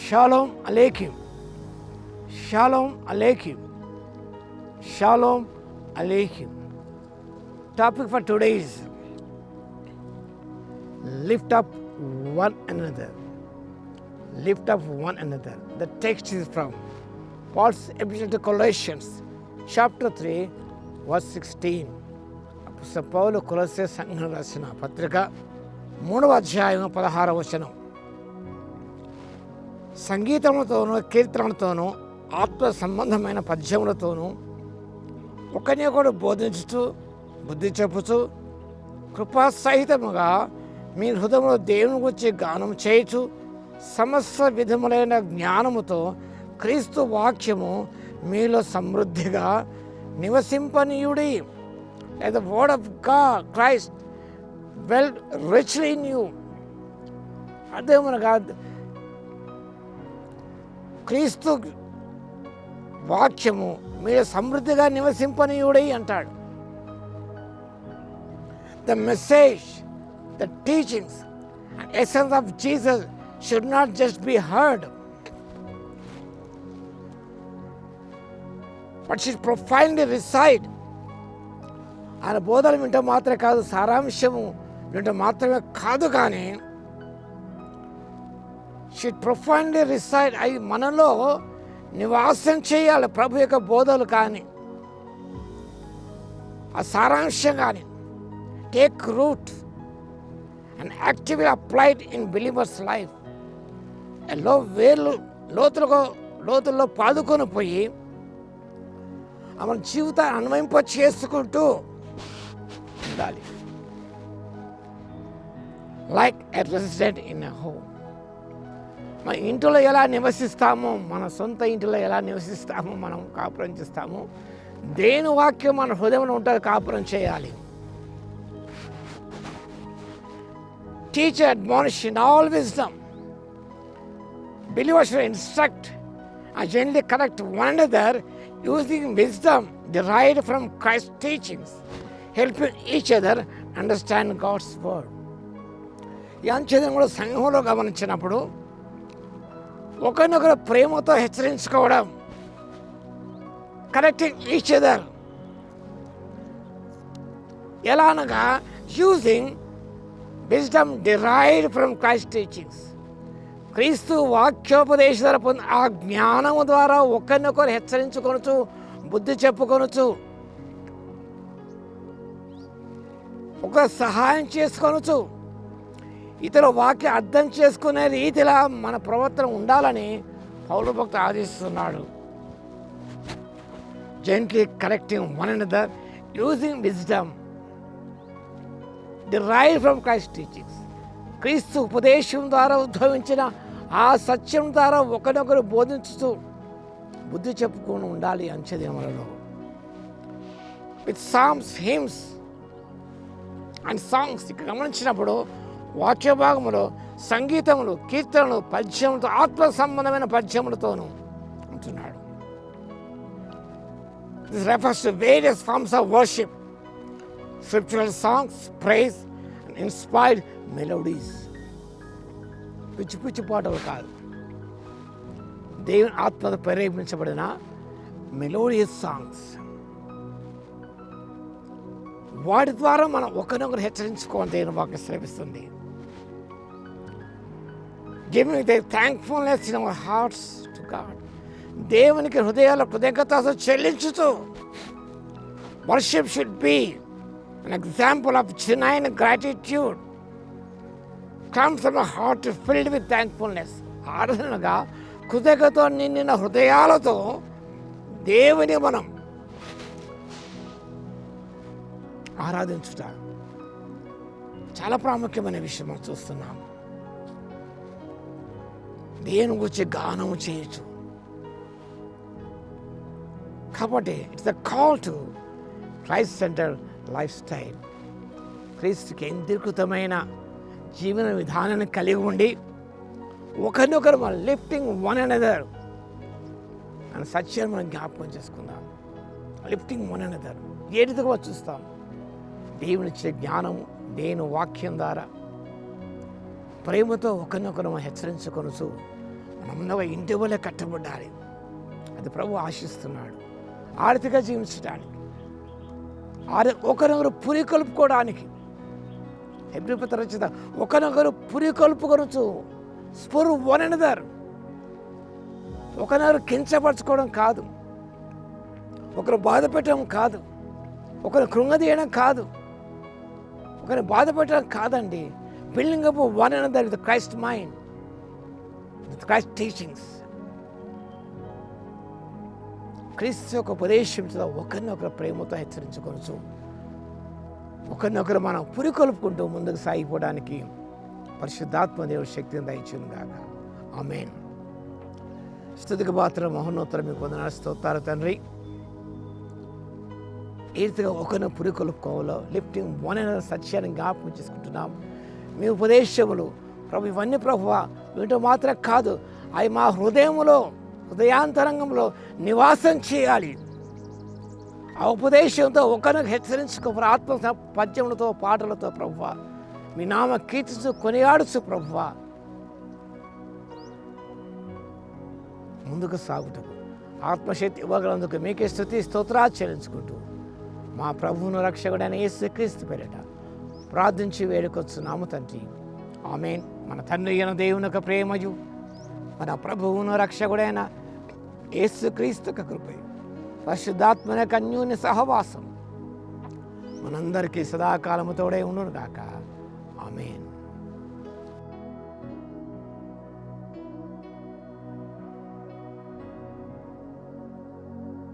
Shalom Aleichem. Shalom Aleichem. Shalom Aleichem. Topic for today is lift up one another. Lift up one another. The text is from Paul's epistle to Colossians, chapter 3, verse 16. అప్పుడు పౌలు కొలొస్సే సంఘం రాసిన పత్రిక 3వ అధ్యాయం 16వ వచనం. సంగీతములతోనూ కీర్తనలతోనూ ఆత్మ సంబంధమైన పద్యములతోనూ ఒకరినొకడు బోధించుతూ బుద్ధి చెప్పుతూ కృపాసహితముగా మీ హృదయంలో దేవుని గురించి గానం చేయుచు సమస్త విధములైన జ్ఞానముతో క్రీస్తు వాక్యము మీలో సమృద్ధిగా నివసింపనీయుడి. Let the word of God, Christ, dwell richly in you. అదేమనగా క్రీస్తు వాక్యము మీరు సమృద్ధిగా నివసింపనీయుడై అంటాడు. The message, the teachings and essence of Jesus should not just be heard, but should profoundly reside. ఆయన బోధలు వింటే మాత్రమే కాదు, సారాంశము వింటే మాత్రమే కాదు, కానీ షుడ్ ప్రొఫౌండ్లీ రిసైడ్ అయి మనలో నివాసం చేయాలి. ప్రభు యొక్క బోధలు కానీ ఆ సారాంశం కానీ take root and actively applied in believers life. లోతుల్లో పాదుకొని పోయి మన జీవితాన్ని అన్వయింప చేసుకుంటూ ఉండాలి. Like a resident in a home. మన ఇంటిలో ఎలా నివసిస్తామో, మన సొంత ఇంటిలో ఎలా నివసిస్తామో, మనం కాపురం చేస్తామో, దేని వాక్యం మన హృదయంలో ఉంటుంది, కాపురం చేయాలి. Teach, admonish in all wisdom. Believers should instruct and gently correct one another using wisdom derived from Christ's teachings, helping each other understand God's word. ఈ అంశం కూడా సంఘంలో గమనించినప్పుడు ఒకరినొకరు ప్రేమతో హెచ్చరించుకోవడం, కరెక్టింగ్ ఈచ్ అదర్. ఎలా అనగా using wisdom derived from Christ teachings. క్రీస్తు వాక్యోపదేశ ద్వారా పొందిన ఆ జ్ఞానము ద్వారా ఒకరినొకరు హెచ్చరించుకొనొచ్చు, బుద్ధి చెప్పుకొనొచ్చు, ఒక సహాయం చేసుకొనొచ్చు. ఇతర వాక్యం అర్థం చేసుకునే రీతిలా మన ప్రవర్తన ఉండాలని పౌలు భక్తుడు ఆదేశిస్తున్నాడు. Gently correcting one another using wisdom derived from Christ teachings. క్రీస్తు ఉపదేశం ద్వారా ఉద్భవించిన ఆ సత్యం ద్వారా ఒకరినొకరు బోధించుతూ బుద్ధి చెప్పుకొని ఉండాలి అంచెదినములలో. With psalms, hymns and songs. ఇక్కడ గమనించినప్పుడు వాక్య భాగములో సంగీతములు, కీర్తనలు, పద్యములతో, ఆత్మ సంబంధమైన పద్యములతోనూ అంటున్నాడు. This refers to various forms of worship, scriptural songs, praise and inspired melodies. పిచ్చి పిచ్చి పాటలు కాదు, దేవుని ఆత్మతో ప్రేరేపించబడిన మెలోడియస్ సాంగ్స్. వాటి ద్వారా మనం ఒకరినొకరు హెచ్చరించుకోవాలి. దేవుని వాక్యం శ్రమిస్తుంది. Giving the thankfulness in our hearts to God. దేవునికి హృదయాల కృతజ్ఞతతో చెల్లించుతూ. Worship should be an example of genuine gratitude. Comes from a heart filled with thankfulness. ఆరాధనగా కృతజ్ఞతతో నిండిన హృదయాలతో దేవుని మనం ఆరాధించుట చాలా ప్రాముఖ్యమైన విషయం మనం చూస్తున్నాం. దేవుని గురించి గానం చేయొచ్చు. కాబట్టి it's the call to Christ centre life style. క్రీస్తు కేంద్రీకృతమైన జీవన విధానాన్ని కలిగి ఉండి ఒకరినొకరు మనం లిఫ్టింగ్ వన్ అనదర్ అని సత్యాన్ని మనం జ్ఞాపకం చేసుకుందాం. లిఫ్టింగ్ వన్ అనదర్ ఏ రీతిగా చూస్తాం? దేవునిచ్చే జ్ఞానము, దేవుని వాక్యం ద్వారా ప్రేమతో ఒకరినొకరు హెచ్చరించుకొనుచు మనం ఒక ఇంటి వల్ల కట్టబడాలి. అది ప్రభు ఆశిస్తున్నాడు. ఆర్థిక జీవించడానికి, ఒకరినొకరు పురికొల్పుకోవడానికి. హెబ్రీ పత్రిక రచయిత ఒకరినొకరు పురికొల్పుకొనొచ్చు, స్ఫుర్ వన్ అనదర్. ఒకరినొకరు కించపరచుకోవడం కాదు, ఒకరు బాధ పెట్టడం కాదు, ఒకరు కృంగదీయడం కాదు, ఒకరిని బాధ పెట్టడం కాదండి. Building up one another with Christ mind, with Christ teachings. క్రీస్తు యొక్క ఉపదేశంతో ఒకరినొకరు ప్రేమతో హెచ్చరించుకోవచ్చు. ఒకరినొకరు మనం పురికొల్పుకుంటూ ముందుకు సాగిపోవడానికి పరిశుద్ధాత్మ దేవుడి శక్తిని దయచేయును గాక. ఆమేన్. స్తుతికి పాత్ర మహోన్నతులు మీకు వందనాలు, స్తోత్రాలు తండ్రి. ఈ రీతిగా ఒకరిని పురికొల్పుకోవాలో లిఫ్టింగ్ వన్ అనే సత్యాన్ని జ్ఞాపకం చేసుకుంటున్నాం. మీ ఉపదేశములు ప్రభు ఇవన్నీ ప్రభువా వీటితో మాత్రం కాదు, అవి మా హృదయాంతరంగంలో నివాసం చేయాలి. ఆ ఉపదేశంతో ఒకరిని హెచ్చరించుకో ఆత్మ పద్యములతో పాటలతో ప్రభువా మీ నామ కీర్తిస్తూ కొనియాడుచు ప్రభువా ముందుకు సాగుటకు ఆత్మశక్తి ఇవ్వగలందుకు మీకే స్తుతి స్తోత్రాలు చెల్లించుకుంటూ మా ప్రభువును రక్షకుడైన యేసుక్రీస్తు పేరిట ప్రార్థించి వేడుకొచ్చున్నాము తండ్రి. ఆమేన్. మన తండ్రి అయిన దేవుని యొక్క ప్రేమయు, మన ప్రభువును రక్షకుడైన యేసుక్రీస్తు యొక్క కృపయు, పరిశుద్ధాత్మ యొక్క అన్యోన్య సహవాసం మనందరికీ సదాకాలము తోడై ఉండును గాక. ఆమేన్.